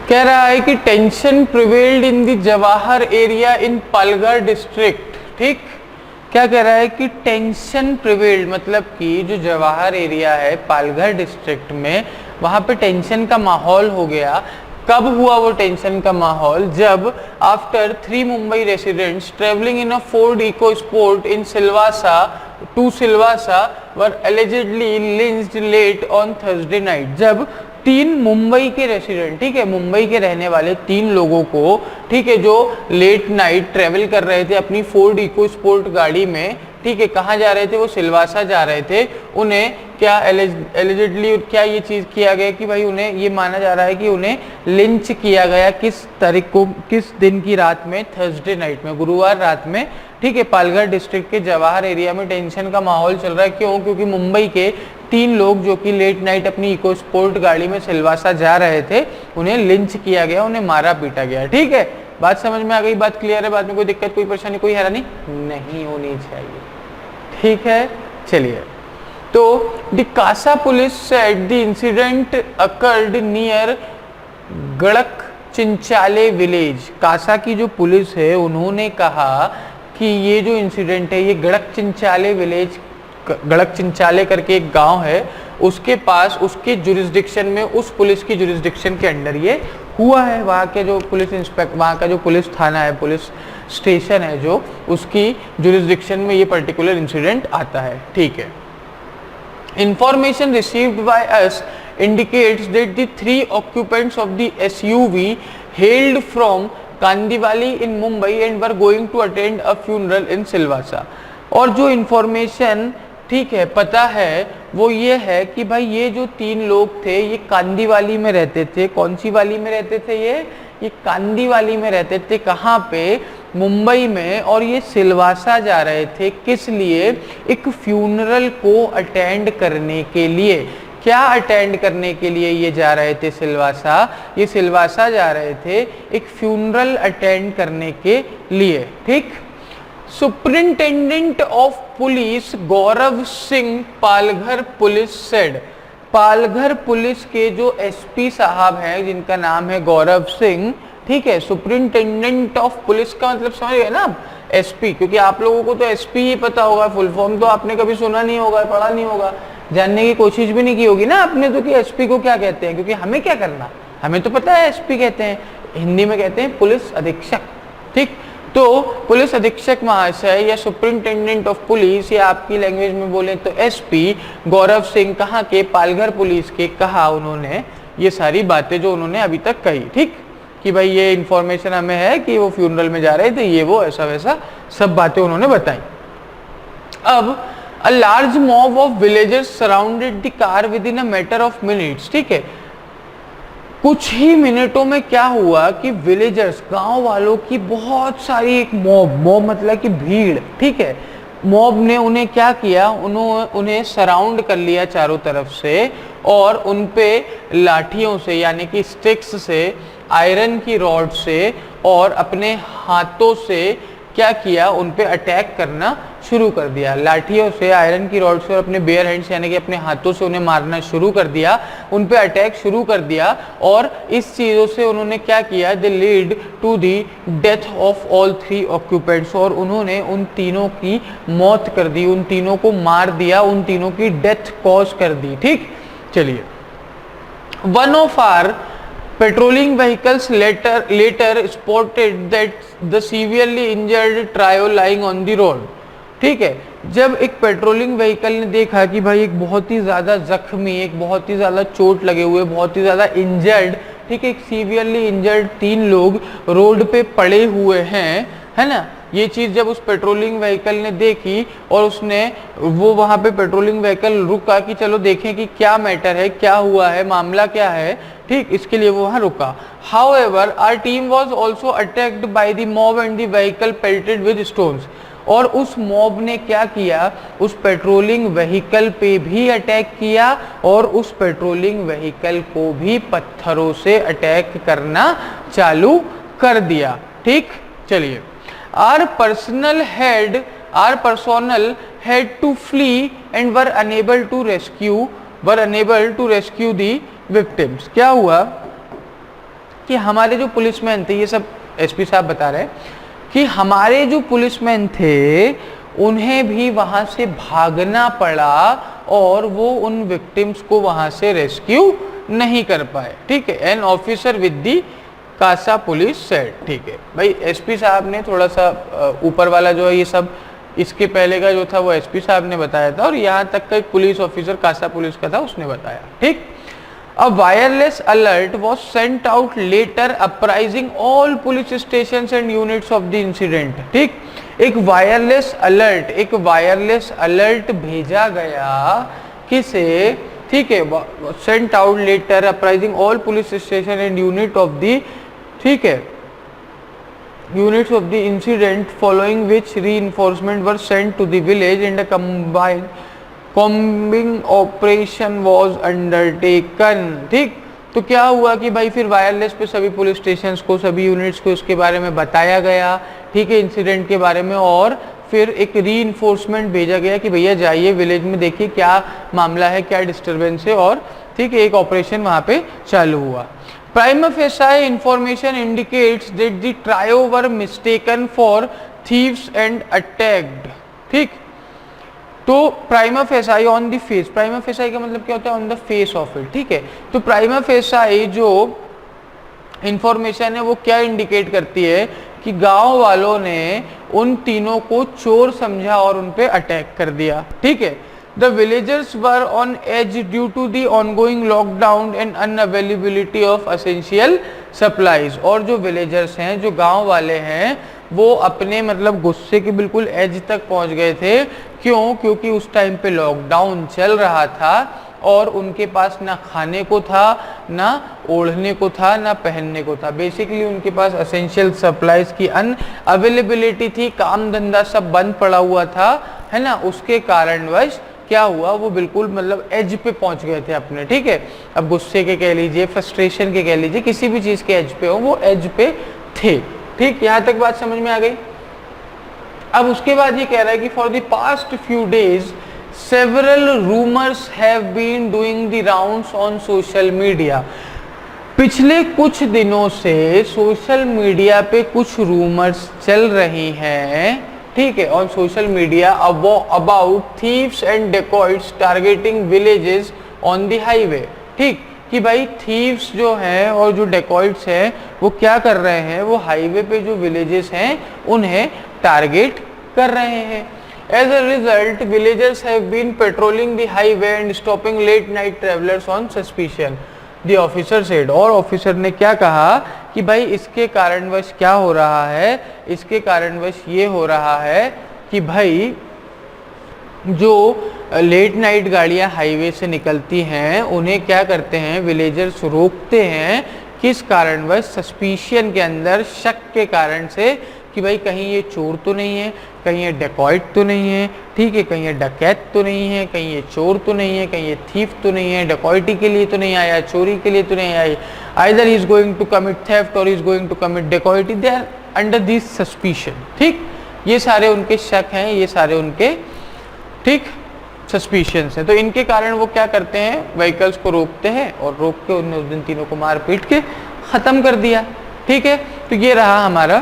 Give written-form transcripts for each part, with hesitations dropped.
कह रहा है कि tension prevailed in the Jawahar area in Palghar district. ठीक, क्या कह रहा है कि टेंशन प्रिवेल्ड मतलब कि जो जवाहर एरिया है पालघर डिस्ट्रिक्ट में, वहां पे टेंशन का माहौल हो गया। कब हुआ वो टेंशन का माहौल? जब after 3 Mumbai residents travelling in a Ford EcoSport in Silvassa to Silvassa were allegedly lynched late on Thursday night. जब 3 मुंबई के रेसिडेंट, ठीक है, मुंबई के रहने वाले 3 लोगों को, ठीक है, जो लेट नाइट ट्रेवल कर रहे थे अपनी फोर्ड इको स्पोर्ट गाड़ी में, ठीक है, कहाँ जा रहे थे? वो सिलवासा जा रहे थे। उन्हें क्या एलिजिडली क्या ये चीज किया गया कि भाई उन्हें ये माना जा रहा है कि उन्हें लिंच किया गया किस तारीख को, किस दिन की रात में? थर्सडे नाइट में, गुरुवार रात में। ठीक है, पालघर डिस्ट्रिक्ट के जवाहर एरिया में टेंशन का माहौल चल रहा है। क्यों? क्योंकि मुंबई के 3 लोग जो कि लेट नाइट अपनी इको स्पोर्ट गाड़ी में सिलवासा जा रहे थे, उन्हें लिंच किया गया, उन्हें मारा पीटा गया। ठीक है, बात समझ में आ गई? बात क्लियर है? बात में कोई दिक्कत, कोई परेशानी, कोई हैरानी नहीं होनी चाहिए। ठीक है, चलिए। तो the Kasa police said the incident occurred near Gadak Chinchale village. Kasa की जो पुलिस है उन्होंने कहा कि ये जो इंसिडेंट है ये गड़क चिंचाले विलेज, गड़क चिंचाले करके एक गांव है, उसके पास, उसके जुरिस्डिक्शन में, उस पुलिस की जुरिस्डिक्शन के अंडर ये हुआ है। वहाँ के जो पुलिस इंस्पेक्टर, वहाँ का जो पुलिस थाना है, पुलिस स्टेशन है, जो उसकी जुरिस्डिक्शन में ये पर्टिकुलर इंसिडेंट आता है। ठीक है। Information received by us indicates that the 3 occupants of the SUV hailed from Kandivali in Mumbai and were going to attend a funeral in Silvassa। और जो इंफॉर्मेशन, ठीक है, पता है वो ये है कि भाई ये जो 3 लोग थे ये कांदीवाली में रहते थे। कौन सी वाली में रहते थे? ये कांदीवाली में रहते थे। कहाँ पे? मुंबई में। और ये सिलवासा जा रहे थे, किस लिए? एक फ्यूनरल को अटेंड करने के लिए। क्या अटेंड करने के लिए ये जा रहे थे सिलवासा? ये सिलवासा जा रहे थे एक फ्यूनरल अटेंड करने के लिए। ठीक। Superintendent of police Gaurav Singh Palghar police said. Palghar police के जो एसपी साहब हैं जिनका नाम है गौरव सिंह, ठीक है, सुपरिंटेंडेंट ऑफ पुलिस का मतलब समझ गए ना आप? एसपी, क्योंकि आप लोगों को तो एसपी ही पता होगा, फुल फॉर्म तो आपने कभी सुना नहीं होगा, पढ़ा नहीं होगा, जानने की कोशिश भी नहीं की होगी ना आपने तो कि एसपी को क्या कहते हैं। क्योंकि हमें क्या करना, हमें तो पता है एसपी कहते हैं, हिंदी में कहते हैं पुलिस अधीक्षक। ठीक, तो पुलिस अधीक्षक महाशय या सुपरिंटेंडेंट ऑफ पुलिस, या आपकी लैंग्वेज में बोले तो एसपी गौरव सिंह, कहाँ के? पालघर पुलिस के, कहा उन्होंने ये सारी बातें जो उन्होंने अभी तक कही। ठीक, कि भाई ये इंफॉर्मेशन हमें है कि वो फ्यूनरल में जा रहे थे, ये वो ऐसा वैसा सब बातें उन्होंने बताई। अब a large mob of villagers surrounded the car with in a matter of minutes. ठीक है, कुछ ही मिनटों में क्या हुआ कि विलेजर्स, गांव वालों की बहुत सारी एक मॉब मतलब कि भीड़, ठीक है, मॉब ने उन्हें क्या किया? उन्हें सराउंड कर लिया चारों तरफ से और उन पे लाठियों से, यानी कि स्टिक्स से, आयरन की रॉड से और अपने हाथों से क्या किया? उन पे अटैक करना शुरू कर दिया। लाठियों से, आयरन की रॉड से और अपने बेयर हैंड्स यानी कि अपने हाथों से उन्हें मारना शुरू कर दिया, उन पे अटैक शुरू कर दिया। और इस चीज़ों से उन्होंने क्या किया? They lead to the death of all 3 occupants. और उन्होंने उन तीनों की मौत कर दी, उन तीनों को मार दिया, उन तीनों की डेथ कॉज कर दी। ठीक, चलिए। One of our patrolling vehicles later spotted that the severely injured trio lying on the road. ठीक है, जब एक पेट्रोलिंग व्हीकल ने देखा कि भाई एक बहुत ही ज्यादा जख्मी, एक बहुत ही ज्यादा चोट लगे हुए, बहुत ही ज्यादा इंजर्ड, ठीक है, एक सीवियरली इंजर्ड 3 लोग रोड पे पड़े हुए हैं, है ना, ये चीज जब उस पेट्रोलिंग व्हीकल ने देखी और उसने वो वहां पे पेट्रोलिंग व्हीकल रुका कि चलो देखें कि क्या मैटर है, क्या हुआ है, मामला क्या है। ठीक, इसके लिए वो वहां रुका। However our team was also attacked by the mob and the vehicle pelted with stones. और उस मॉब ने क्या किया? उस पेट्रोलिंग व्हीकल पे भी अटैक किया और उस पेट्रोलिंग व्हीकल को भी पत्थरों से अटैक करना चालू कर दिया। ठीक, चलिए। Our personnel had to flee and were unable to rescue the victims। क्या हुआ कि हमारे जो पुलिसमैन थे, ये सब एसपी साहब बता रहे हैं कि हमारे जो पुलिसमैन थे उन्हें भी वहां से भागना पड़ा और वो उन विक्टिम्स को वहां से रेस्क्यू नहीं कर पाए। ठीक है, an officer with the Kasa police said. ठीक है भाई, एसपी साहब ने थोड़ा सा ऊपर वाला जो है ये सब, इसके पहले का जो था वो एसपी साहब ने बताया था, और यहाँ तक का एक पुलिस ऑफिसर कासा पुलिस का था उसने बताया। ठीक, a wireless alert was sent out later uprising all police station and units of the incident. ठीक, एक वायरलेस अलर्ट भेजा गया किसे? ठीक है, sent out later uprising all police station and unit of the, ठीक है, units of the incident, following which reinforcement were sent to the village and a combing operation was undertaken। ठीक, तो क्या हुआ कि भाई फिर वायरलेस पे सभी पुलिस स्टेशन को, सभी यूनिट्स को इसके बारे में बताया गया, ठीक है, इंसिडेंट के बारे में, और फिर एक रीइंफोर्समेंट भेजा गया कि भैया जाइए विलेज में, देखिए क्या मामला है, क्या डिस्टर्बेंस है, और ठीक है एक ऑपरेशन वहां पे चालू हुआ। Prima facie information indicates that the trio were mistaken for thieves and attacked। ठीक, तो prima facie on the face, prima facie का मतलब क्या होता है? On the face of it. ठीक है, तो प्राइमा फेसाई जो इंफॉर्मेशन है वो क्या इंडिकेट करती है कि गांव वालों ने उन तीनों को चोर समझा और उन पे अटैक कर दिया। ठीक है, The villagers were on edge due to the ongoing lockdown and unavailability of essential supplies। और जो विलेजर्स हैं, जो गांव वाले हैं, वो अपने मतलब गुस्से के बिल्कुल एज तक पहुंच गए थे। क्यों? क्योंकि उस टाइम पे लॉकडाउन चल रहा था और उनके पास ना खाने को था, ना ओढ़ने को था, ना पहनने को था। बेसिकली उनके पास एसेंशियल सप्लाईज की अनअवेलेबिलिटी थी, काम धंधा सब बंद पड़ा हुआ था, है ना। उसके कारणवश क्या हुआ, वो बिल्कुल मतलब एज पे पहुंच गए थे अपने। ठीक है, अब गुस्से के कह लीजिए, फ्रस्ट्रेशन के कह लीजिए, किसी भी चीज के एज पे हो, वो एज पे थे। ठीक, यहां तक बात समझ में आ गई। अब उसके बाद ये कह रहा है कि for the past few days several rumours have been doing the rounds on social media. पिछले कुछ दिनों से सोशल मीडिया पे कुछ रूमर्स चल रही हैं, ठीक है, on social media about thieves and dacoits targeting villages on the highway. ठीक, कि भाई थीव्स जो हैं और जो डेकॉइट्स हैं वो क्या कर रहे हैं, वो हाईवे पे जो विलेजेस हैं उन्हें टारगेट कर रहे हैं। As a result villagers have been patrolling the highway and stopping late night travellers on suspicion, the officer said. और ऑफिसर ने क्या कहा कि भाई इसके कारणवश क्या हो रहा है, इसके कारणवश ये हो रहा है कि भाई जो लेट नाइट गाड़ियां हाईवे से निकलती हैं उन्हें क्या करते हैं विलेजर्स रोकते हैं। किस कारणवश? सस्पिशियन के अंदर, शक के कारण से कि भाई कहीं ये चोर तो नहीं है, कहीं ये डेकॉइट तो नहीं है, ठीक है, कहीं ये डकैत तो नहीं है, कहीं ये चोर तो नहीं है, कहीं ये थीफ तो नहीं है, डेकॉइटी के लिए तो नहीं आया, चोरी के लिए तो नहीं आया, either he is going to commit theft or is going to commit dacoity, they are under this suspicion. ठीक, ये सारे उनके शक हैं, ये सारे उनके ठीक सस्पिशंस हैं। तो इनके कारण वो क्या करते हैं, व्हीकल्स को रोकते हैं और रोक के उन्होंने उस दिन तीनों को मार पीट के खत्म कर दिया। ठीक है, तो ये रहा हमारा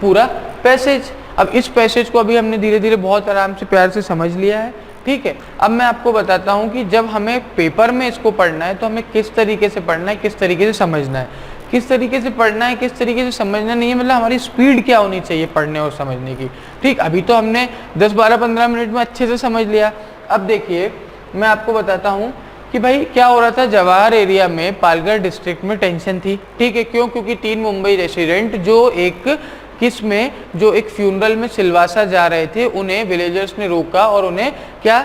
पूरा पैसेज। अब इस पैसेज को अभी हमने धीरे धीरे बहुत आराम से प्यार से समझ लिया है। ठीक है, अब मैं आपको बताता हूँ कि जब हमें पेपर में इसको पढ़ना है तो हमें किस तरीके से पढ़ना है, किस तरीके से समझना है, किस तरीके से पढ़ना है, किस तरीके से समझना नहीं है, मतलब हमारी स्पीड क्या होनी चाहिए पढ़ने और समझने की। ठीक, अभी तो हमने 10, 12, 15 मिनट में अच्छे से समझ लिया। अब देखिए मैं आपको बताता हूँ कि भाई क्या हो रहा था। जवाहर एरिया में, पालघर डिस्ट्रिक्ट में टेंशन थी। ठीक है, क्यों? क्योंकि 3 मुंबई रेसिडेंट जो एक किस में, जो एक फ्यूनरल में सिलवासा जा रहे थे, उन्हें विलेजर्स ने रोका और उन्हें क्या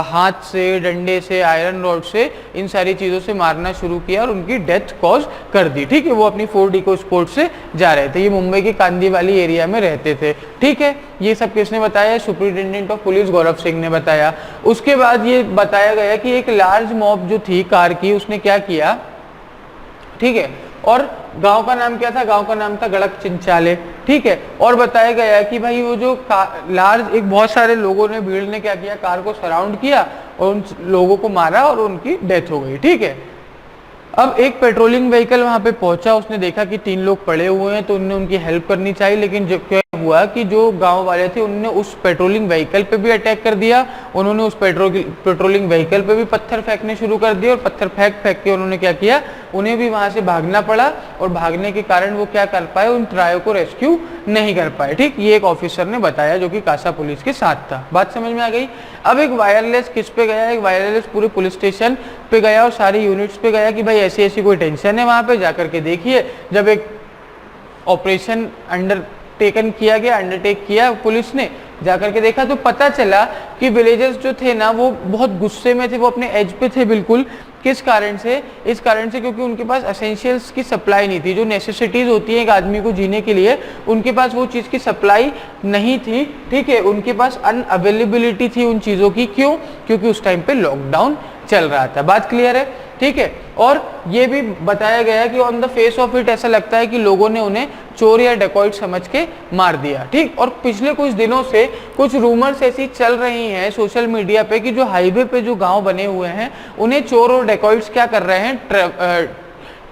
हाथ से, डंडे से, आयरन रॉड से, इन सारी चीज़ों से मारना शुरू किया और उनकी डेथ कॉज कर दी। ठीक है, वो अपनी 4 इको स्पोर्ट से जा रहे थे। ये मुंबई के कांदीवाली एरिया में रहते थे। ठीक है, ये सब किसने बताया? Superintendent of police Gaurav Singh ने बताया। उसके बाद ये बताया गया कि एक लार्ज मॉब जो थी कार की, उसने क्या किया, ठीक है, और गांव का नाम क्या था? गांव का नाम था गड़क चिंचाले। ठीक है, और बताया गया कि भाई वो जो लार्ज एक बहुत सारे लोगों ने, भीड़ ने क्या किया, कार को सराउंड किया और उन लोगों को मारा और उनकी डेथ हो गई। ठीक है, अब एक पेट्रोलिंग व्हीकल वहां पे पहुंचा, उसने देखा कि 3 लोग पड़े हुए हैं, तो उन्होंने उनकी हेल्प करनी चाहिए, लेकिन जो क्या हुआ कि जो गांव वाले थे उन्होंने उस पेट्रोलिंग व्हीकल पे भी अटैक कर दिया। उन्होंने उस पेट्रोलिंग व्हीकल पे भी पत्थर फेंकने शुरू कर दिए और पत्थर फेंक फेंक के उन्होंने क्या किया, उन्हें भी वहां से भागना पड़ा और भागने के कारण वो क्या कर पाए, उन ट्रायो को रेस्क्यू नहीं कर पाए। ठीक, ये एक ऑफिसर ने बताया जो कि कासा पुलिस के साथ था। बात समझ में आ गई। अब एक वायरलेस किस पे गया, एक वायरलेस पूरे पुलिस स्टेशन पे गया और सारी यूनिट्स पे गया कि भाई ऐसी ऐसी कोई टेंशन है वहां पे, जाकर के देखिए। जब एक ऑपरेशन अंडरटेक किया पुलिस ने, जाकर के देखा तो पता चला कि विलेजर्स जो थे ना वो बहुत गुस्से में थे, वो अपने एज पे थे बिल्कुल। किस कारण से? इस कारण से क्योंकि उनके पास एसेंशियल्स की सप्लाई नहीं थी, जो नेसेसिटीज होती है एक आदमी को जीने के लिए, उनके पास वो चीज़ की सप्लाई नहीं थी। ठीक है, उनके पास अनअवेलेबिलिटी थी उन चीज़ों की। क्यों? क्योंकि उस टाइम पे लॉकडाउन चल रहा था। बात क्लियर है? ठीक है। और ये भी बताया गया कि on the face of it ऐसा लगता है कि लोगों ने उन्हें चोर या डेकॉइट समझ के मार दिया। ठीक, और पिछले कुछ दिनों से कुछ रूमर्स ऐसी चल रही हैं सोशल मीडिया पे कि जो हाईवे पे जो गांव बने हुए हैं उन्हें चोर और डेकॉइट्स क्या कर रहे हैं,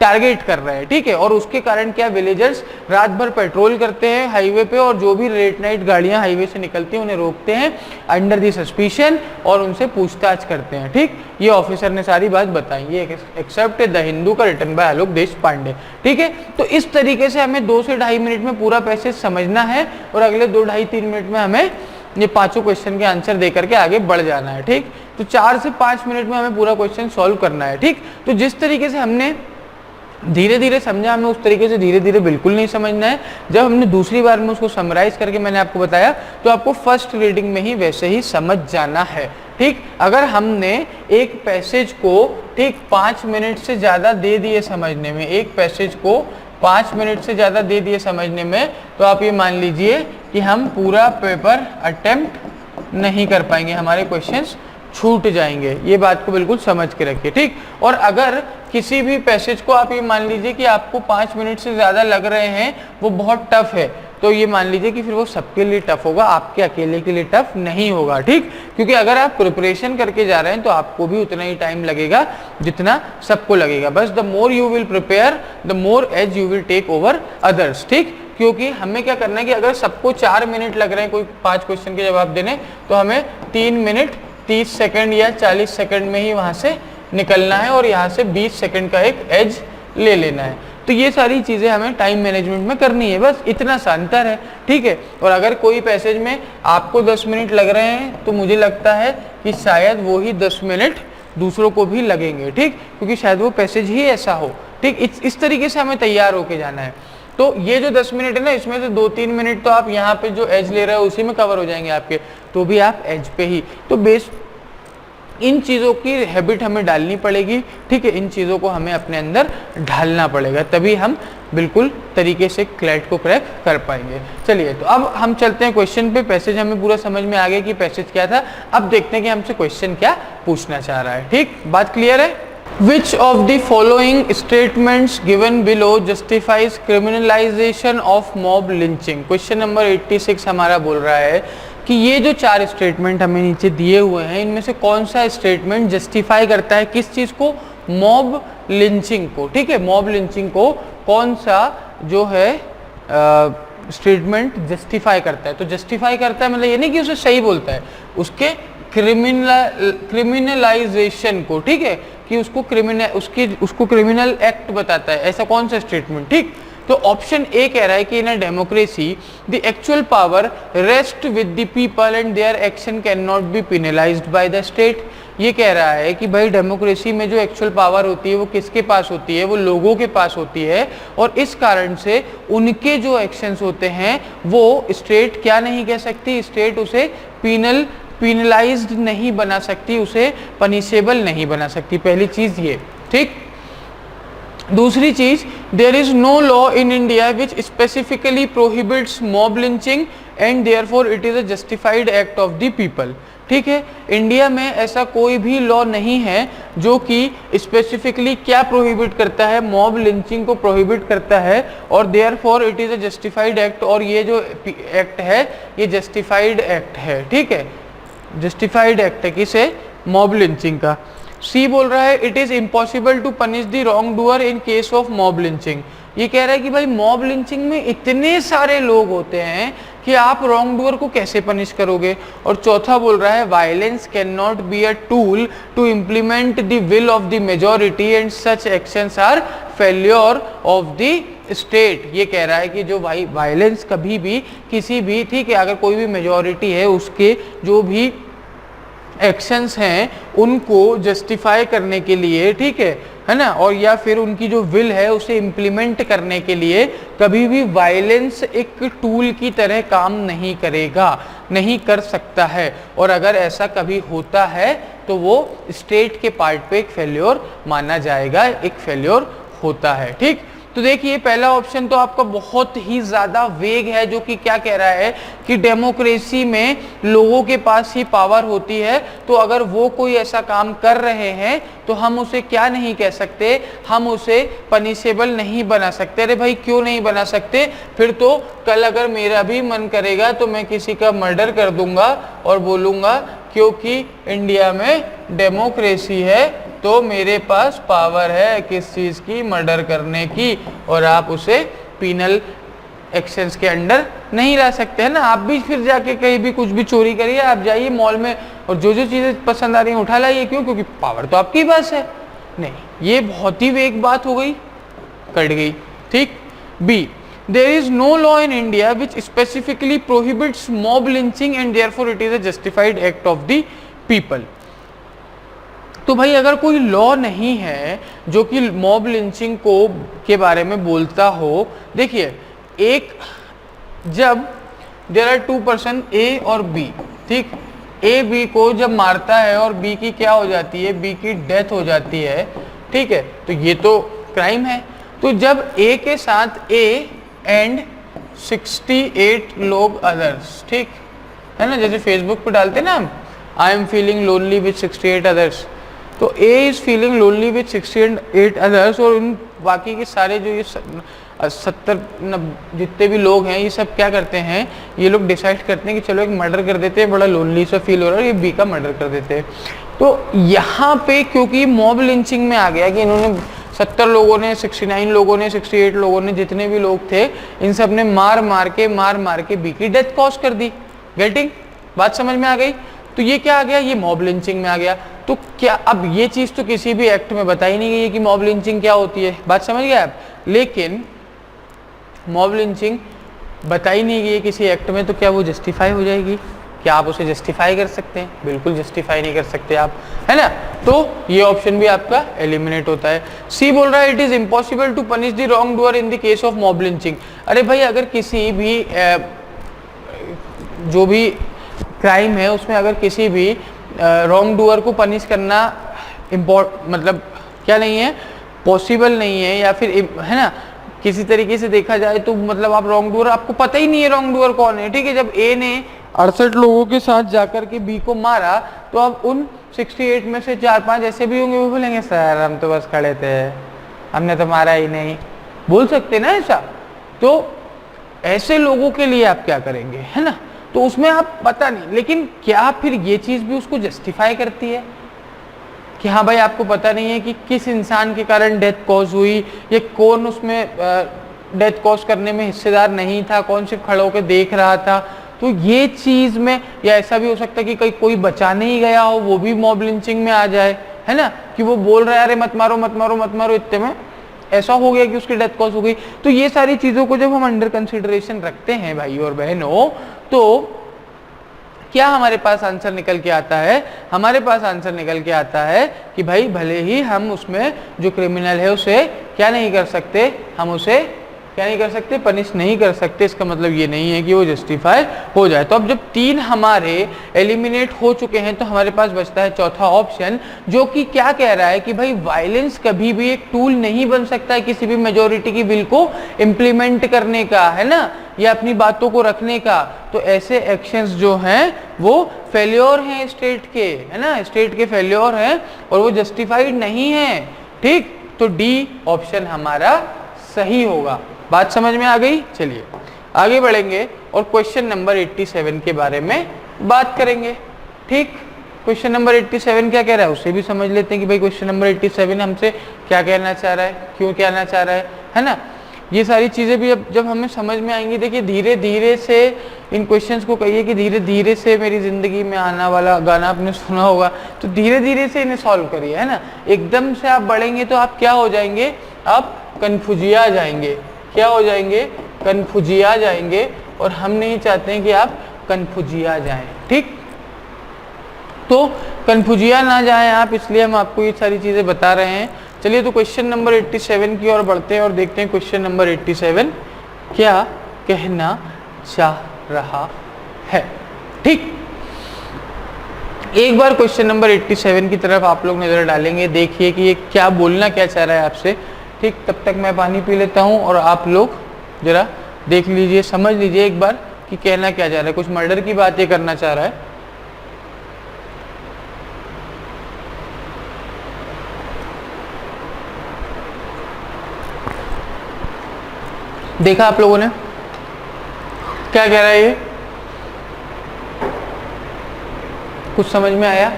टारगेट कर रहे हैं। ठीक है, और उसके कारण क्या, विलेजर्स रात भर पेट्रोल करते हैं हाईवे पे और जो भी लेट नाइट गाड़ियां हाईवे से निकलती हैं उन्हें रोकते हैं अंडर दी सस्पिशन और उनसे पूछताछ करते हैं। ठीक, ये ऑफिसर ने सारी बात बताई, ये एक्सेप्ट द हिंदू का रिटन बाय आलोक देश पांडे। ठीक है, तो इस तरीके से हमें 2 से 2.5 मिनट में पूरा पैसेज समझना है और अगले 2, 2.5, 3 मिनट में हमें ये 5 क्वेश्चन के आंसर दे करके आगे बढ़ जाना है। ठीक, तो 4 से 5 मिनट में हमें पूरा क्वेश्चन सॉल्व करना है। ठीक, तो जिस तरीके से हमने धीरे धीरे समझा, हमें उस तरीके से धीरे धीरे बिल्कुल नहीं समझना है। जब हमने दूसरी बार में उसको समराइज करके मैंने आपको बताया तो आपको फर्स्ट रीडिंग में ही वैसे ही समझ जाना है। ठीक, अगर हमने एक पैसेज को 5 मिनट से ज़्यादा दे दिए समझने में, एक पैसेज को 5 मिनट से ज़्यादा दे दिए समझने में, तो आप ये मान लीजिए कि हम पूरा पेपर अटेम्प्ट नहीं कर पाएंगे, हमारे क्वेश्चंस छूट जाएंगे। ये बात को बिल्कुल समझ के रखिए। ठीक, और अगर किसी भी पैसेज को आप ये मान लीजिए कि आपको 5 मिनट से ज़्यादा लग रहे हैं, वो बहुत टफ है, तो ये मान लीजिए कि फिर वो सबके लिए टफ होगा, आपके अकेले के लिए टफ नहीं होगा। ठीक, क्योंकि अगर आप प्रिपरेशन करके जा रहे हैं तो आपको भी उतना ही टाइम लगेगा जितना सबको लगेगा। बस the more you will prepare the more as you will take over others. ठीक, क्योंकि हमें क्या करना है कि अगर सबको 4 मिनट लग रहे हैं कोई 5 क्वेश्चन के जवाब देने, तो हमें 3 मिनट 30 सेकंड या 40 सेकंड में ही वहां से निकलना है और यहाँ से 20 सेकंड का एक एज ले लेना है। तो ये सारी चीज़ें हमें टाइम मैनेजमेंट में करनी है, बस इतना सा अंतर है। ठीक है, और अगर कोई पैसेज में आपको 10 मिनट लग रहे हैं तो मुझे लगता है कि शायद वो ही 10 मिनट दूसरों को भी लगेंगे। ठीक, क्योंकि शायद वो पैसेज ही ऐसा हो। ठीक, इस तरीके से हमें तैयार होके जाना है। तो ये जो 10 मिनट है ना, इसमें से 2-3 मिनट तो आप यहाँ पे जो एज ले रहे हो उसी में कवर हो जाएंगे आपके, तो भी आप एज पे ही। तो बेस इन चीज़ों की हैबिट हमें डालनी पड़ेगी। ठीक है, इन चीज़ों को हमें अपने अंदर ढालना पड़ेगा, तभी हम बिल्कुल तरीके से क्लैट को क्रैक कर पाएंगे। चलिए, तो अब हम चलते हैं क्वेश्चन पे। पैसेज हमें पूरा समझ में आ गया कि पैसेज क्या था। अब देखते हैं कि हमसे क्वेश्चन क्या पूछना चाह रहा है। ठीक, बात क्लियर है? Which of the following statements given below justifies criminalization of mob lynching? Question number 86 हमारा बोल रहा है कि ये जो 4 स्टेटमेंट हमें नीचे दिए हुए हैं, इनमें से कौन सा स्टेटमेंट जस्टिफाई करता है किस चीज को? मॉब लिंचिंग को। ठीक है, मॉब लिंचिंग को कौन सा जो है स्टेटमेंट जस्टिफाई करता है? तो जस्टिफाई करता है मतलब ये नहीं कि उसे सही बोलता है, उसके क्रिमिनलाइजेशन को। ठीक है, कि उसको क्रिमिनल एक्ट बताता है, ऐसा कौन सा स्टेटमेंट? ठीक, तो ऑप्शन ए कह रहा है कि in a democracy the actual power rest with the people and their action can not be penalised by the state. ये कह रहा है कि भाई डेमोक्रेसी में जो एक्चुअल पावर होती है वो किसके पास होती है? वो लोगों के पास होती है, और इस कारण से उनके जो एक्शंस होते हैं वो स्टेट क्या नहीं कह सकती, स्टेट उसे पेनलाइज्ड नहीं बना सकती, उसे पनिशेबल नहीं बना सकती। पहली चीज ये। ठीक, दूसरी चीज, there is no law in India which specifically prohibits mob lynching and therefore it is a justified act of the people. ठीक है, इंडिया में ऐसा कोई भी लॉ नहीं है जो कि स्पेसिफिकली क्या प्रोहिबिट करता है? मॉब लिंचिंग को प्रोहिबिट करता है, और therefore it is a justified act, और ये जो एक्ट है ये जस्टिफाइड एक्ट है। ठीक है, जस्टिफाइड एक्ट है किसे? मॉब लिंचिंग का। सी बोल रहा है it is impossible to punish the wrong doer in case of mob lynching. ये कह रहा है कि भाई मॉब लिंचिंग में इतने सारे लोग होते हैं कि आप रॉन्ग डूअर को कैसे पनिश करोगे। और चौथा बोल रहा है violence can not be a tool to implement the will of the majority and such actions are failure of the state. ये कह रहा है कि जो भाई वायलेंस कभी भी किसी भी, ठीक है, अगर कोई भी मेजोरिटी है उसके जो भी एक्शंस हैं उनको जस्टिफाई करने के लिए, ठीक है ना, और या फिर उनकी जो विल है उसे इम्प्लीमेंट करने के लिए कभी भी वायलेंस एक टूल की तरह काम नहीं करेगा, नहीं कर सकता है। और अगर ऐसा कभी होता है तो वो स्टेट के पार्ट पे एक फेल्योर माना जाएगा, एक फेल्योर होता है। ठीक, तो देखिए पहला ऑप्शन तो आपका बहुत ही ज्यादा वेग है, जो कि क्या कह रहा है कि डेमोक्रेसी में लोगों के पास ही पावर होती है, तो अगर वो कोई ऐसा काम कर रहे हैं तो हम उसे क्या नहीं कह सकते, हम उसे पनिशेबल नहीं बना सकते। अरे भाई क्यों नहीं बना सकते, फिर तो कल अगर मेरा भी मन करेगा तो मैं किसी का मर्डर कर दूंगा और बोलूंगा क्योंकि इंडिया में डेमोक्रेसी है तो मेरे पास पावर है किस चीज़ की, मर्डर करने की, और आप उसे पीनल एक्शंस के अंडर नहीं ला सकते, है ना। आप भी फिर जाके कहीं भी कुछ भी चोरी करिए, आप जाइए मॉल में और जो जो चीज़ें पसंद आ रही हैं उठा लाइए, क्यों, क्योंकि पावर तो आपके पास है। नहीं, ये बहुत ही वेग बात हो गई, कट गई। ठीक, B there is no law in India which specifically prohibits mob lynching and therefore it is a justified act of the people. तो भाई अगर कोई लॉ नहीं है जो कि मॉब लिंचिंग को के बारे में बोलता हो, देखिए एक जब देयर आर टू पर्सन ए और बी, ठीक, ए बी को जब मारता है और बी की क्या हो जाती है, बी की डेथ हो जाती है, ठीक है, तो ये तो क्राइम है। तो जब ए के साथ ए एंड 68 लोग अदर्स, ठीक है ना, जैसे फेसबुक पे डालते ना हम I am feeling lonely with 68 others, तो A is feeling lonely with 68 others, और उन बाकी के सारे जो ये 70 जितने भी लोग हैं ये सब क्या करते हैं, ये लोग डिसाइड करते हैं कि चलो एक मर्डर कर देते हैं, बड़ा लोनली सा फील हो रहा है, ये बी का मर्डर कर देते हैं। तो यहाँ पे क्योंकि मॉब लिंचिंग में आ गया कि इन्होंने 70 लोगों ने, 69 लोगों ने, 68 लोगों ने, जितने भी लोग थे इन सब ने मार मार के बी की डेथ कॉज कर दी। गेटिंग, बात समझ में आ गई। तो ये क्या आ गया, ये मॉब लिंचिंग में आ गया। तो क्या अब ये चीज तो किसी भी एक्ट में बताई नहीं गई है कि मॉब लिंचिंग क्या होती है, बात समझ गए आप। लेकिन मॉब लिंचिंग बताई नहीं गई है किसी एक्ट में, तो क्या वो जस्टिफाई हो जाएगी, क्या आप उसे जस्टिफाई कर सकते हैं, बिल्कुल जस्टिफाई नहीं कर सकते आप, है ना। तो ये ऑप्शन भी आपका एलिमिनेट होता है। सी बोल रहा है it is impossible to punish the wrong doer in the case of mob lynching. अरे भाई अगर किसी भी जो भी क्राइम है उसमें अगर किसी भी रॉन्ग डूअर को पनिश करना मतलब क्या नहीं है, पॉसिबल नहीं है, या फिर है ना किसी तरीके से देखा जाए तो मतलब आप रॉन्ग डूअर, आपको पता ही नहीं है रॉन्ग डूअर कौन है, ठीक है। जब ए ने 68 लोगों के साथ जाकर के बी को मारा तो अब उन 68 में से 4-5 ऐसे भी होंगे वो बोलेंगे सर हम तो बस खड़े थे, हमने तो मारा ही नहीं, बोल सकते ना ऐसा। तो ऐसे लोगों के लिए आप क्या करेंगे, है ना। तो उसमें आप पता नहीं, लेकिन क्या फिर ये चीज भी उसको जस्टिफाई करती है कि हाँ भाई आपको पता नहीं है कि किस इंसान के कारण डेथ कॉज हुई, या कौन उसमें डेथ कॉज करने में हिस्सेदार नहीं था, कौन सिर्फ खड़ा होकर देख रहा था। तो ये चीज में, या ऐसा भी हो सकता है कि कहीं कोई बचाने ही गया हो वो भी मॉब लिंचिंग में आ जाए, है ना, कि वो बोल रहा है अरे मत मारो मत मारो मत मारो, इतने में ऐसा हो गया कि उसकी डेथ कॉज हो गई। तो ये सारी चीजों को जब हम अंडर कंसिडरेशन रखते हैं भाई और बहनों, तो क्या हमारे पास आंसर निकल के आता है, हमारे पास आंसर निकल के आता है कि भाई भले ही हम उसमें जो क्रिमिनल है उसे क्या नहीं कर सकते, हम उसे क्या नहीं कर सकते, पनिश नहीं कर सकते। इसका मतलब ये नहीं है कि वो जस्टिफाई हो जाए। तो अब जब 3 हमारे एलिमिनेट हो चुके हैं तो हमारे पास बचता है चौथा ऑप्शन, जो कि क्या कह रहा है कि भाई वायलेंस कभी भी एक टूल नहीं बन सकता है किसी भी मेजोरिटी की विल को इम्प्लीमेंट करने का, है ना, या अपनी बातों को रखने का। तो ऐसे एक्शंस जो हैं वो फेल्योर हैं स्टेट के, है ना, स्टेट के फेल्योर हैं और वो जस्टिफाइड नहीं है। ठीक, तो डी ऑप्शन हमारा सही होगा। बात समझ में आ गई। चलिए आगे बढ़ेंगे और क्वेश्चन नंबर 87 के बारे में बात करेंगे। ठीक, क्वेश्चन नंबर 87 क्या कह रहा है उसे भी समझ लेते हैं कि भाई क्वेश्चन नंबर 87 हमसे क्या कहना चाह रहा है, क्यों कहना चाह रहा है ना। ये सारी चीज़ें भी अब जब हमें समझ में आएंगी, देखिए धीरे धीरे से इन क्वेश्चंस को कहिए कि धीरे धीरे से मेरी ज़िंदगी में आना वाला गाना आपने सुना होगा, तो धीरे धीरे से इन्हें सॉल्व करिए, है ना। एकदम से आप बढ़ेंगे तो आप क्या हो जाएंगे, आप कन्फ्यूजिया जाएंगे। क्या हो जाएंगे, कन्फ्यूजिया जाएंगे, और हम नहीं चाहते हैं कि आप कन्फ्यूजिया जाएं, ठीक। तो कन्फ्यूजिया ना जाएं आप, इसलिए हम आपको ये सारी चीज़ें बता रहे हैं। चलिए तो क्वेश्चन नंबर 87 की ओर बढ़ते हैं और देखते हैं क्वेश्चन नंबर 87 क्या कहना चाह रहा है, ठीक। एक बार क्वेश्चन नंबर 87 की तरफ आप लोग नजर डालेंगे, देखिए कि ये क्या बोलना क्या चाह रहा है आपसे, ठीक। तब तक मैं पानी पी लेता हूँ और आप लोग जरा देख लीजिए, समझ लीजिए एक बार कि कहना क्या चाह रहा है। कुछ मर्डर की बात ये करना चाह रहा है। देखा आप लोगों ने क्या कह रहा है, ये कुछ समझ में आया।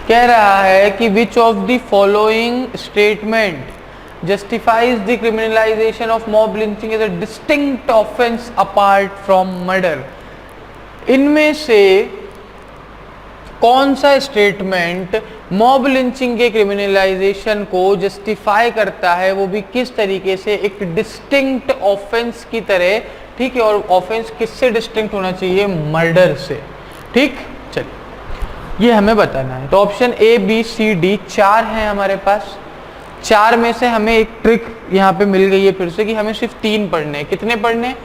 कह रहा है कि which of the following statement justifies the criminalisation of mob lynching as a distinct offence apart from murder. इनमें से कौन सा स्टेटमेंट मॉब लिंचिंग के क्रिमिनलाइजेशन को जस्टिफाई करता है, वो भी किस तरीके से, एक डिस्टिंक्ट ऑफेंस की तरह, ठीक है। और ऑफेंस किससे डिस्टिंक्ट होना चाहिए, मर्डर से, ठीक। चलिए ये हमें बताना है। तो option A B C D 4 हैं हमारे पास। 4 में से हमें एक ट्रिक यहाँ पे मिल गई है फिर से कि हमें सिर्फ 3 पढ़ने हैं। कितने पढ़ने हैं,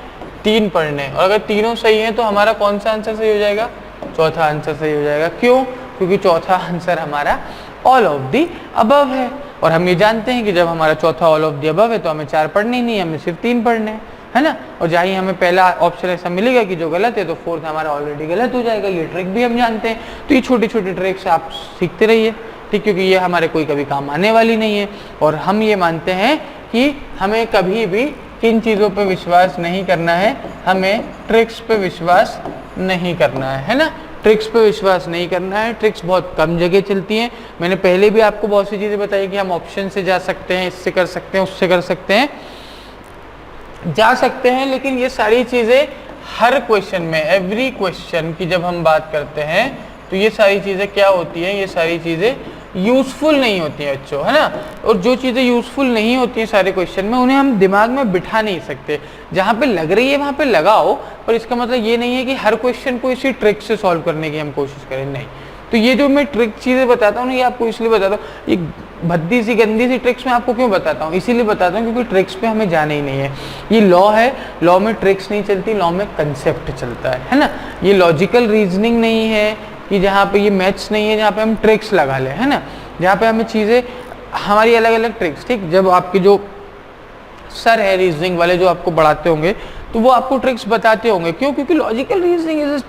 3 पढ़ने हैं। और अगर तीनों सही हैं तो हमारा कौन सा आंसर सही हो जाएगा, चौथा आंसर सही हो जाएगा। क्यों, क्योंकि चौथा आंसर हमारा ऑल ऑफ दी अबव है। और हम ये जानते हैं कि जब हमारा चौथा ऑल ऑफ दी अबव है तो हमें 4 पढ़ने ही नहीं, हमें सिर्फ 3 पढ़ने हैं, है ना। और जहाँ ही हमें पहला ऑप्शन ऐसा मिलेगा कि जो गलत है, तो फोर्थ हमारा ऑलरेडी गलत हो जाएगा। ये ट्रिक भी हम जानते हैं। तो ये छोटी छोटी ट्रिक्स आप सीखते रहिए, ठीक, क्योंकि ये हमारे कोई कभी काम आने वाली नहीं है। और हम ये मानते हैं कि हमें कभी भी किन चीज़ों पे विश्वास नहीं करना है, हमें ट्रिक्स पे विश्वास नहीं करना है ना। ट्रिक्स पे विश्वास नहीं करना है। ट्रिक्स बहुत कम जगह चलती हैं। मैंने पहले भी आपको बहुत सी चीज़ें बताई कि हम ऑप्शन से जा सकते हैं, इससे कर सकते हैं, उससे कर सकते हैं, जा सकते हैं। लेकिन ये सारी चीज़ें हर क्वेश्चन में, एवरी क्वेश्चन की जब हम बात करते हैं तो ये सारी चीज़ें क्या होती हैं, ये सारी चीज़ें यूजफुल नहीं होती हैं बच्चों, है ना। और जो चीज़ें यूजफुल नहीं होती हैं सारे क्वेश्चन में, उन्हें हम दिमाग में बिठा नहीं सकते। जहाँ पे लग रही है वहाँ पे लगाओ, पर इसका मतलब ये नहीं है कि हर क्वेश्चन को इसी ट्रिक से सॉल्व करने की हम कोशिश करें, नहीं। तो ये जो मैं ट्रिक चीज़ें बताता हूँ ना, ये आपको इसलिए बताता हूँ, ये भद्दी सी गंदी सी ट्रिक्स मैं आपको क्यों बताता हूँ, इसीलिए बताता हूँ क्योंकि ट्रिक्स पे हमें जाना ही नहीं है। ये लॉ है, लॉ में ट्रिक्स नहीं चलती, लॉ में कंसेप्ट चलता है ना। ये लॉजिकल रीजनिंग नहीं है कि जहाँ पे ये मैथ्स नहीं है जहाँ पे हम ट्रिक्स लगा लें, है ना। जहाँ पे हमें चीज़ें हमारी अलग अलग ट्रिक्स, ठीक। जब आपके जो सर है रीजनिंग वाले जो आपको पढ़ाते होंगे तो वो आपको ट्रिक्स बताते होंगे। क्यों, क्योंकि logical reasoning is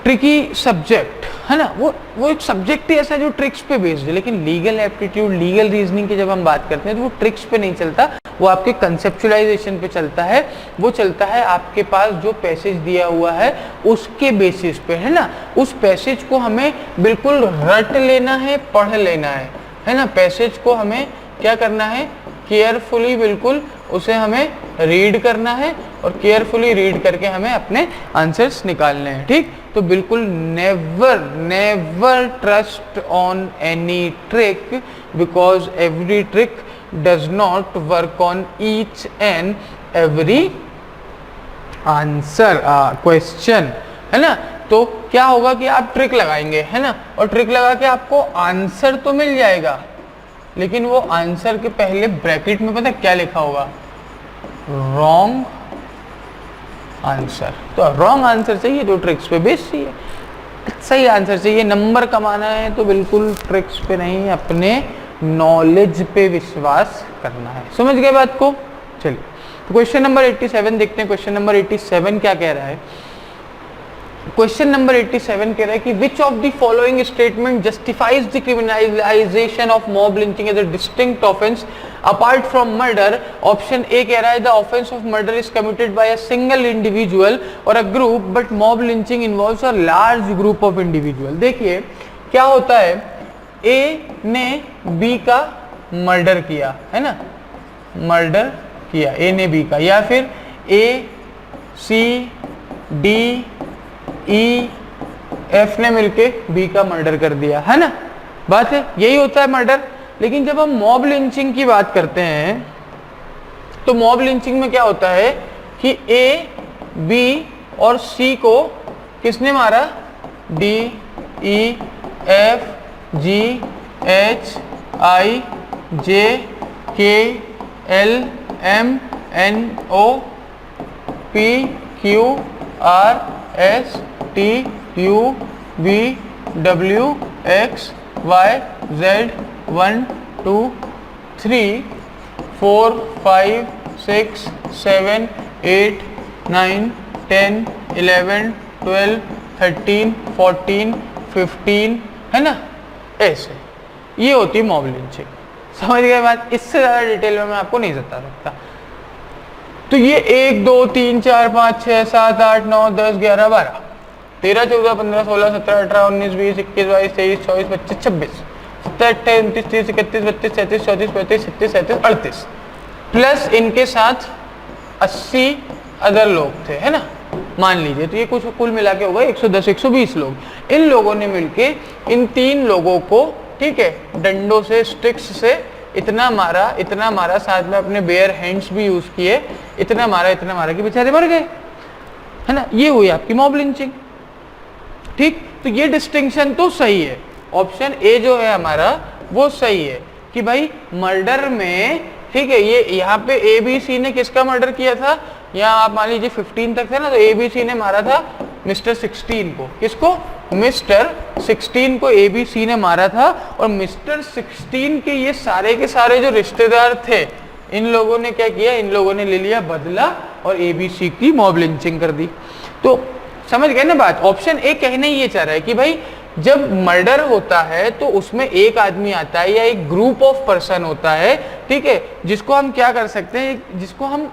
tricky subject, है ना। वो एक सब्जेक्ट ही ऐसा जो ट्रिक्स पे बेस्ड है। लेकिन लीगल एप्टीट्यूड, लीगल रीजनिंग की जब हम बात करते हैं तो वो ट्रिक्स पे नहीं चलता, वो आपके कंसेप्चुलाइजेशन पे चलता है। वो चलता है आपके पास जो पैसेज दिया हुआ है उसके बेसिस पे, है ना। उस पैसेज को हमें बिल्कुल रट लेना है, पढ़ लेना है ना। पैसेज को हमें क्या करना है, केयरफुली बिल्कुल उसे हमें रीड करना है और केयरफुली रीड करके हमें अपने आंसर्स निकालने हैं, ठीक। तो बिल्कुल never trust on any trick, because every trick does not work on each and every answer question, है ना। तो क्या होगा कि आप ट्रिक लगाएंगे, है ना, और ट्रिक लगा के आपको आंसर तो मिल जाएगा, लेकिन वो आंसर के पहले ब्रैकेट में पता क्या लिखा होगा, रॉन्ग आंसर। तो रॉन्ग आंसर चाहिए तो ट्रिक्स पे बेस चाहिए, सही आंसर चाहिए। नंबर कमाना है तो बिल्कुल ट्रिक्स पे नहीं, अपने नॉलेज पे विश्वास करना है। समझ गए बात को। चलिए तो क्वेश्चन नंबर 87 देखते हैं। क्वेश्चन नंबर 87 क्या कह रहा है, क्वेश्चन नंबर 87 कह रहा है कि which of the following statement justifies the criminalisation of mob lynching as a distinct offence apart from murder. Option A कह रहा है the offence of murder is committed by a single individual or a group but mob lynching involves a large group of individual. देखिए क्या होता है, ए ने B का murder किया है ना, मर्डर किया ए ने बी का, या फिर ए सी डी ई एफ ने मिलके बी का मर्डर कर दिया है ना, बात है यही होता है मर्डर। लेकिन जब हम मॉब लिंचिंग की बात करते हैं तो मॉब लिंचिंग में क्या होता है कि ए बी और सी को किसने मारा, D E F G H I J K L M N O P Q R S T U V W X Y Z 1 2 3 4 5 6 7 8 9 10 11 12 13 14 15 है ना, ऐसे ये होती है मॉब लिंचिंग। समझ गए बात, इससे ज्यादा डिटेल में मैं आपको नहीं बता सकता। तो ये 1 2 3 4 5 6 7 8 9 10 11 12 13 14 15 16 17 18 19 20 21 22 23 24 25 26 27 28 29 30 31 32 33 34 35 36 37 38 प्लस इनके साथ 80 अदर लोग थे है ना, मान लीजिए। तो ये कुछ कुल मिला के होगा 110 120 लोग। इन लोगों ने मिलके इन 3 लोगों को, ठीक है, डंडों से स्टिक्स से इतना मारा, साथ में अपने बेयर हैंड्स भी यूज किए, इतना मारा कि बेचारे मर गए है ना। ये हुई आपकी मॉब लिंचिंग। ठीक, तो ये डिस्टिंक्शन तो सही है, ऑप्शन ए जो है हमारा वो सही है कि भाई मर्डर में, ठीक है, ये यहाँ पे ए बी सी ने किसका मर्डर किया था, यहाँ आप मान लीजिए 15 तक थे ना, तो ए बी सी ने मारा था मिस्टर 16 को। किसको, मिस्टर 16 को ए बी सी ने मारा था। और मिस्टर 16 के ये सारे के सारे जो रिश्तेदार थे, इन लोगों ने क्या किया, इन लोगों ने ले लिया बदला और ए बी सी की मॉब लिंचिंग कर दी। तो समझ गए ना बात। ऑप्शन ए कहने ये चाह रहा है कि भाई जब मर्डर होता है तो उसमें एक आदमी आता है या एक ग्रुप ऑफ पर्सन होता है, ठीक है, जिसको हम क्या कर सकते हैं, जिसको हम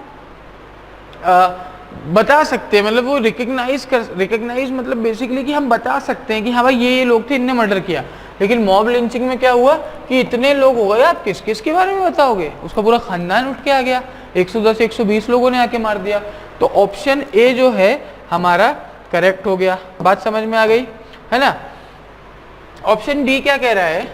बता सकते हैं, मतलब वो रिकग्नाइज मतलब बेसिकली कि हम बता सकते हैं कि हाँ भाई ये लोग थे, इनने मर्डर किया। लेकिन मॉब लिंचिंग में क्या हुआ कि इतने लोग हो गए, आप किस किस के बारे में बताओगे, उसका पूरा खानदान उठ के आ गया, 110 120 लोगों ने आके मार दिया। तो ऑप्शन ए जो है हमारा करेक्ट हो गया। बात समझ में आ गई है ना। ऑप्शन डी क्या कह रहा है,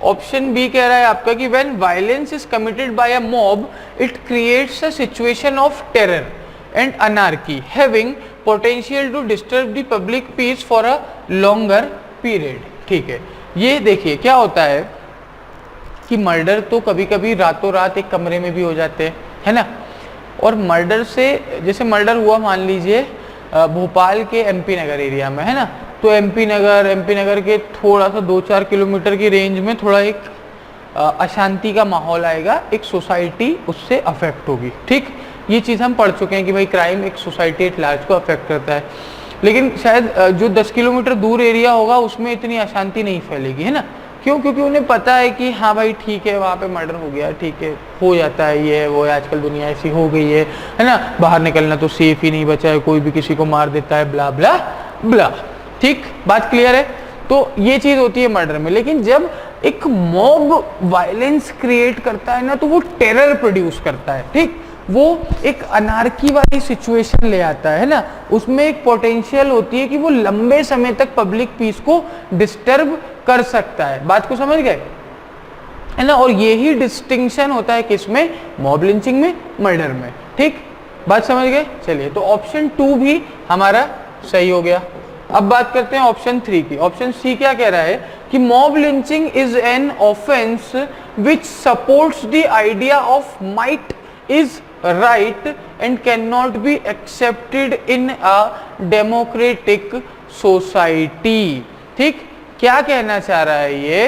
ऑप्शन बी कह रहा है आपका कि when violence is committed by a mob it creates a situation of terror and anarchy having potential to disturb the public peace for a longer period. ठीक है, ये देखिए क्या होता है कि मर्डर तो कभी कभी रातों रात एक कमरे में भी हो जाते हैं, है ना। और मर्डर से, जैसे मर्डर हुआ मान लीजिए भोपाल के एमपी नगर एरिया में, है ना, तो एमपी नगर के थोड़ा सा 2-4 किलोमीटर की रेंज में थोड़ा एक अशांति का माहौल आएगा, एक सोसाइटी उससे अफेक्ट होगी। ठीक, ये चीज़ हम पढ़ चुके हैं कि भाई क्राइम एक सोसाइटी एट लार्ज को अफेक्ट करता है। लेकिन शायद जो 10 किलोमीटर दूर एरिया होगा उसमें इतनी अशांति नहीं फैलेगी, है ना। क्यों, क्योंकि उन्हें पता है कि हाँ भाई ठीक है, वहाँ पे मर्डर हो गया, ठीक है, हो जाता है, ये वो आजकल दुनिया ऐसी हो गई है ना, बाहर निकलना तो सेफ ही नहीं बचा है, कोई भी किसी को मार देता है, ब्ला ब्ला ब्ला। ठीक, बात क्लियर है। तो ये चीज होती है मर्डर में। लेकिन जब एक मॉब वायलेंस क्रिएट करता है ना, तो वो टेरर प्रोड्यूस करता है। ठीक, वो एक अनार्की वाली सिचुएशन ले आता है ना, उसमें एक पोटेंशियल होती है कि वो लंबे समय तक पब्लिक पीस को डिस्टर्ब कर सकता है। बात को समझ गए है ना। और यही डिस्टिंक्शन होता है किसमें, मॉब लिंचिंग में, मर्डर में। ठीक, बात समझ गए। चलिए, तो ऑप्शन 2 भी हमारा सही हो गया। अब बात करते हैं ऑप्शन 3 की। ऑप्शन सी क्या कह रहा है कि mob lynching is an offence which supports the idea of might is right and can not be accepted in a democratic society. ठीक, क्या कहना चाह रहा है ये